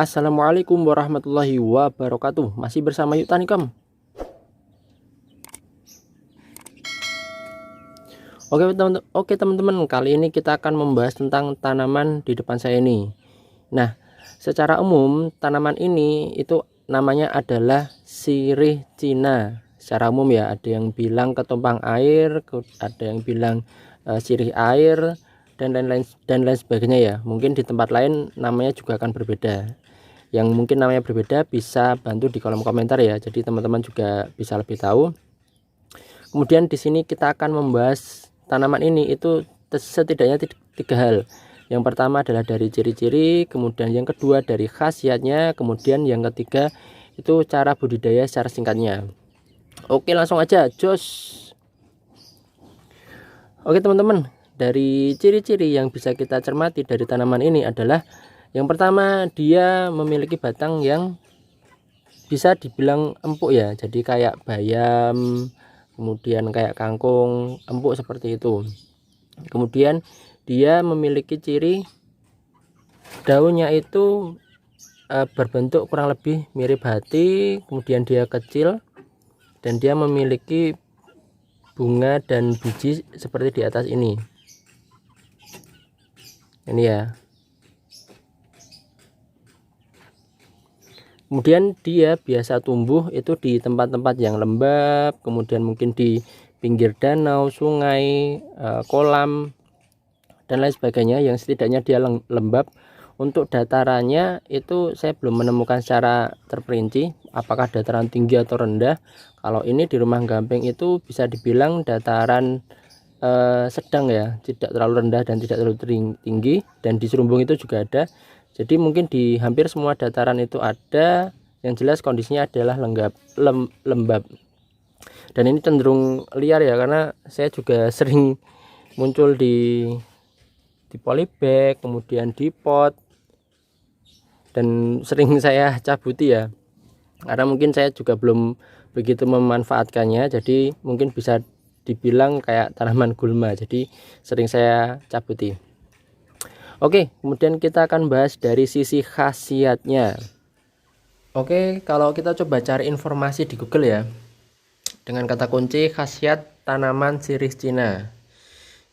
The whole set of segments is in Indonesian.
Assalamualaikum warahmatullahi wabarakatuh. Masih bersama Yuk Tanikom. Oke teman-teman, kali ini kita akan membahas tentang tanaman di depan saya ini. Nah, secara umum tanaman ini itu namanya adalah sirih Cina. Secara umum ya, ada yang bilang ketumpang air, ada yang bilang sirih air, dan lain sebagainya ya. Mungkin di tempat lain namanya juga akan berbeda. Yang mungkin namanya berbeda bisa bantu di kolom komentar ya, jadi teman-teman juga bisa lebih tahu. Kemudian di sini kita akan membahas tanaman ini itu setidaknya 3 hal. Yang pertama adalah dari ciri-ciri, kemudian yang kedua dari khasiatnya, kemudian yang ketiga itu cara budidaya secara singkatnya. Oke, langsung aja jos. Oke teman-teman, dari ciri-ciri yang bisa kita cermati dari tanaman ini adalah yang pertama, dia memiliki batang yang bisa dibilang empuk ya. Jadi kayak bayam, kemudian kayak kangkung, empuk seperti itu. Kemudian dia memiliki ciri daunnya itu berbentuk kurang lebih mirip hati, kemudian dia kecil dan dia memiliki bunga dan biji seperti di atas ini. Ini ya. Kemudian dia biasa tumbuh itu di tempat-tempat yang lembab, kemudian mungkin di pinggir danau, sungai, kolam, dan lain sebagainya yang setidaknya dia lembab. Untuk datarannya itu saya belum menemukan secara terperinci apakah dataran tinggi atau rendah. Kalau ini di Rumah Gamping itu bisa dibilang dataran sedang ya, tidak terlalu rendah dan tidak terlalu tinggi, dan di Serumbung itu juga ada. Jadi mungkin di hampir semua dataran itu ada. Yang jelas kondisinya adalah lembab. Dan ini cenderung liar ya, karena saya juga sering muncul di polybag, kemudian di pot, dan sering saya cabuti ya, karena mungkin saya juga belum begitu memanfaatkannya. Jadi mungkin bisa dibilang kayak tanaman gulma, jadi sering saya cabuti. Oke, kemudian kita akan bahas dari sisi khasiatnya. Oke, kalau kita coba cari informasi di Google ya, dengan kata kunci khasiat tanaman sirih Cina.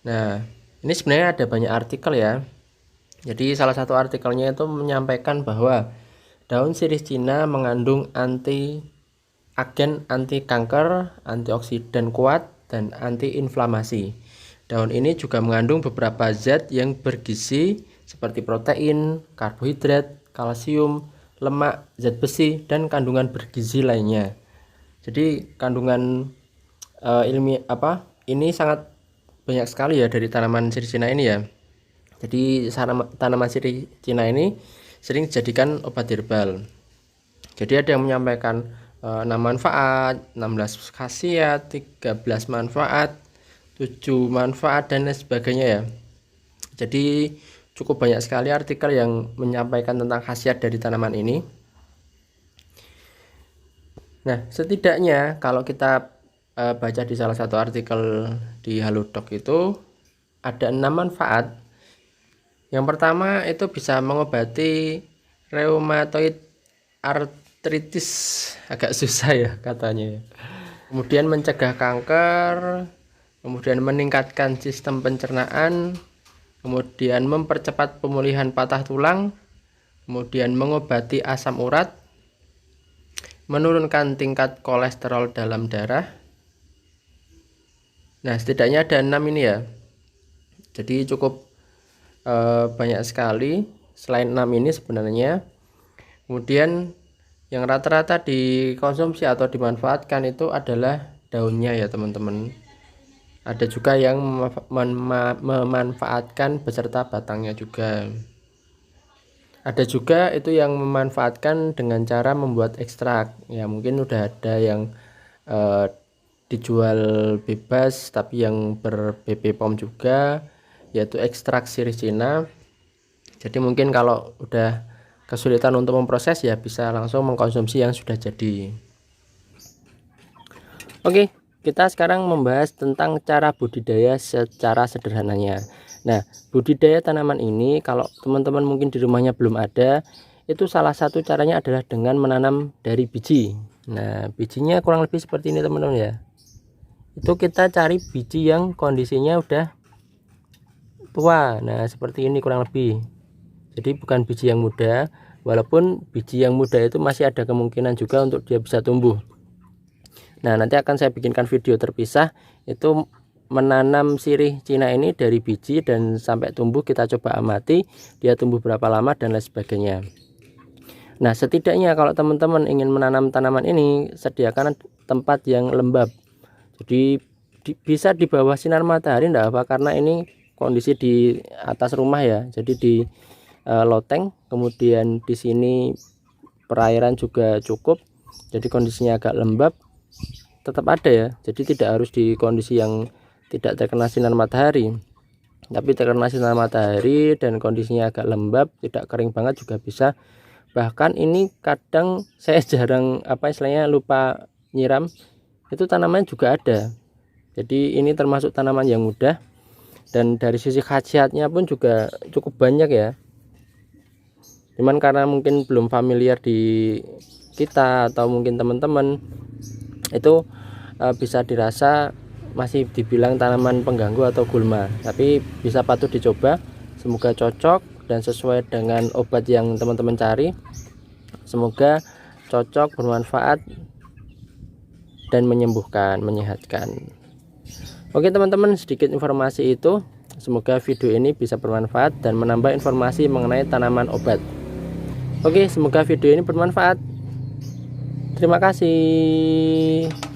Nah, ini sebenarnya ada banyak artikel ya. Jadi salah satu artikelnya itu menyampaikan bahwa daun sirih Cina mengandung agen anti kanker, antioksidan kuat, dan anti inflamasi. Daun ini juga mengandung beberapa zat yang bergizi seperti protein, karbohidrat, kalsium, lemak, zat besi, dan kandungan bergizi lainnya. Jadi kandungan ini sangat banyak sekali ya dari tanaman sirih Cina ini ya. Jadi tanaman sirih Cina ini sering dijadikan obat herbal. Jadi ada yang menyampaikan 6 manfaat, 16 khasiat, 13 manfaat, 7 manfaat, dan lain sebagainya ya. Jadi cukup banyak sekali artikel yang menyampaikan tentang khasiat dari tanaman ini. Nah, setidaknya kalau kita baca di salah satu artikel di Halodoc itu ada 6 manfaat. Yang pertama itu bisa mengobati rheumatoid arthritis, agak susah ya katanya. Kemudian mencegah kanker, kemudian meningkatkan sistem pencernaan, kemudian mempercepat pemulihan patah tulang, kemudian mengobati asam urat, menurunkan tingkat kolesterol dalam darah. Nah, setidaknya ada 6 ini ya. Jadi cukup banyak sekali selain 6 ini sebenarnya. Kemudian yang rata-rata dikonsumsi atau dimanfaatkan itu adalah daunnya ya teman-teman. Ada juga yang memanfaatkan beserta batangnya juga. Ada juga itu yang memanfaatkan dengan cara membuat ekstrak. Ya mungkin udah ada yang dijual bebas tapi yang ber-BP POM juga, yaitu ekstrak sirih Cina. Jadi mungkin kalau udah kesulitan untuk memproses ya bisa langsung mengkonsumsi yang sudah jadi. Oke, kita sekarang membahas tentang cara budidaya secara sederhananya. Nah, budidaya tanaman ini kalau teman-teman mungkin di rumahnya belum ada, itu salah satu caranya adalah dengan menanam dari biji. Nah, bijinya kurang lebih seperti ini teman-teman ya. Itu kita cari biji yang kondisinya udah tua. Nah, seperti ini kurang lebih. Jadi bukan biji yang muda, walaupun biji yang muda itu masih ada kemungkinan juga untuk dia bisa tumbuh. Nah, nanti akan saya bikinkan video terpisah itu menanam sirih Cina ini dari biji dan sampai tumbuh, kita coba amati dia tumbuh berapa lama dan lain sebagainya. Nah, setidaknya kalau teman-teman ingin menanam tanaman ini, sediakan tempat yang lembab. Jadi bisa di bawah sinar matahari enggak apa, karena ini kondisi di atas rumah ya. Jadi di loteng, kemudian di sini perairan juga cukup. Jadi kondisinya agak lembab, tetap ada ya. Jadi tidak harus di kondisi yang tidak terkena sinar matahari, tapi terkena sinar matahari dan kondisinya agak lembab, tidak kering banget juga bisa. Bahkan ini kadang saya jarang istilahnya lupa nyiram, itu tanaman juga ada. Jadi ini termasuk tanaman yang mudah, dan dari sisi khasiatnya pun juga cukup banyak ya. Cuman karena mungkin belum familiar di kita atau mungkin teman-teman, itu bisa dirasa masih dibilang tanaman pengganggu atau gulma, tapi bisa patut dicoba. Semoga cocok dan sesuai dengan obat yang teman-teman cari. Semoga cocok, bermanfaat dan menyembuhkan, menyehatkan. Oke teman-teman, sedikit informasi itu. Semoga video ini bisa bermanfaat dan menambah informasi mengenai tanaman obat. Oke, semoga video ini bermanfaat. Terima kasih.